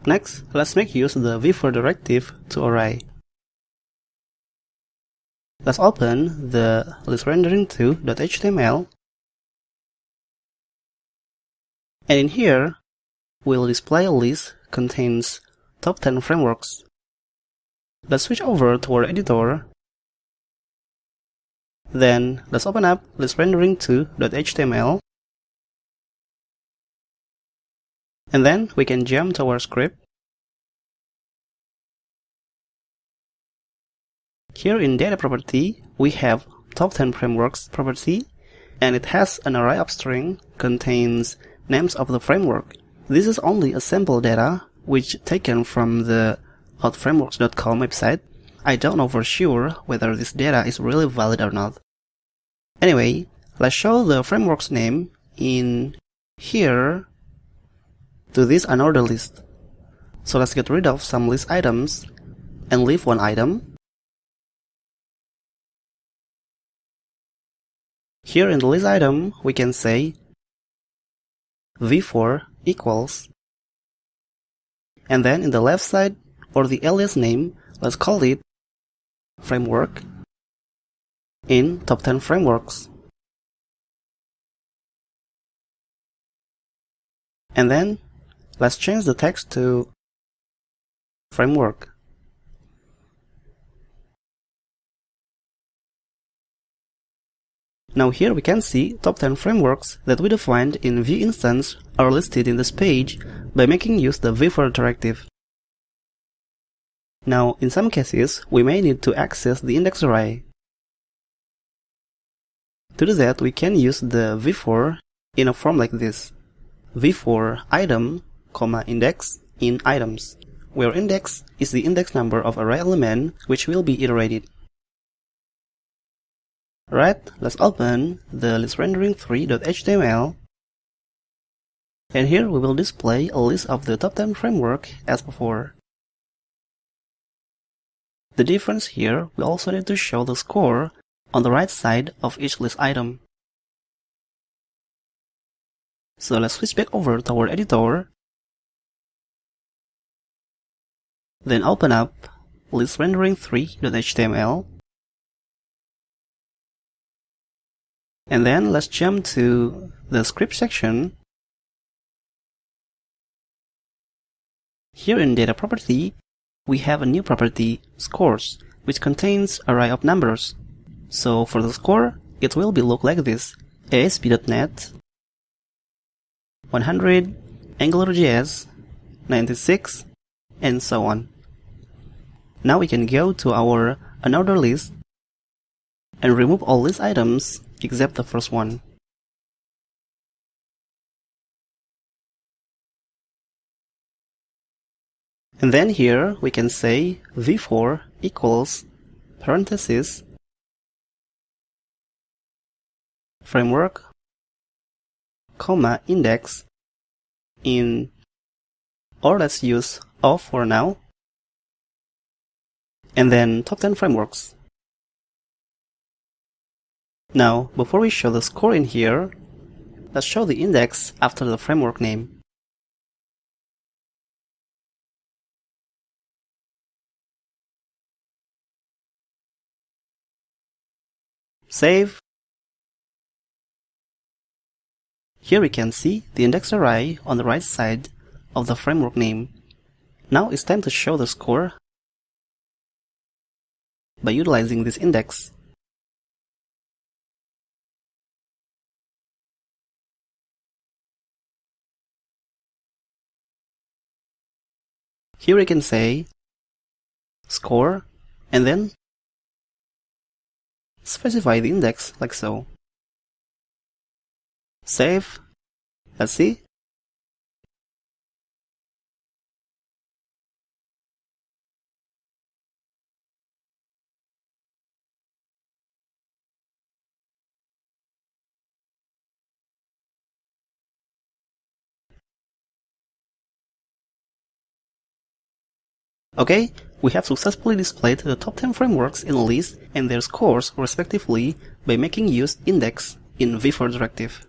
Next, let's make use of the Vue directive to array. Let's open the listRendering2.html, and in here, we'll display a list contains top 10 frameworks. Let's switch over to our editor. Then let's open up listRendering2.html, and then we can jump to our script. Here in data property, we have top 10 frameworks property, and it has an array of string contains names of the framework. This is only a sample data which taken from the hotframeworks.com website. I don't know for sure whether this data is really valid or not. Anyway, let's show the framework's name in here to this unordered list. So let's get rid of some list items and leave one item. Here in the list item, we can say v4 equals, and then in the left side or the alias name, let's call it framework in top 10 frameworks. And then let's change the text to framework. Now here we can see top 10 frameworks that we defined in Vue instance are listed in this page by making use of the Vue directive. Now in some cases we may need to access the index array. To do that we can use the v4 in a form like this. v4 item, index in items, where index is the index number of array element which will be iterated. Right, let's open the listRendering3.html, and here we will display a list of the top 10 framework as before. The difference here, we also need to show the score on the right side of each list item. So let's switch back over to our editor, then open up listRendering3.html, and then let's jump to the script section. Here in data property, we have a new property, scores, which contains an array of numbers. So for the score, it will be look like this: ASP.NET 100, AngularJS 96, and so on. Now we can go to our unordered list and remove all these items except the first one. And then here we can say v4 equals parenthesis framework, index in, or let's use of for now, and then top 10 frameworks. Now, before we show the score in here, let's show the index after the framework name. Save. Here we can see the index array on the right side of the framework name. Now it's time to show the score by utilizing this index. Here we can say score and then specify the index like so. Save. Let's see. Okay, we have successfully displayed the top 10 frameworks in a list and their scores respectively by making use index in Vue directive.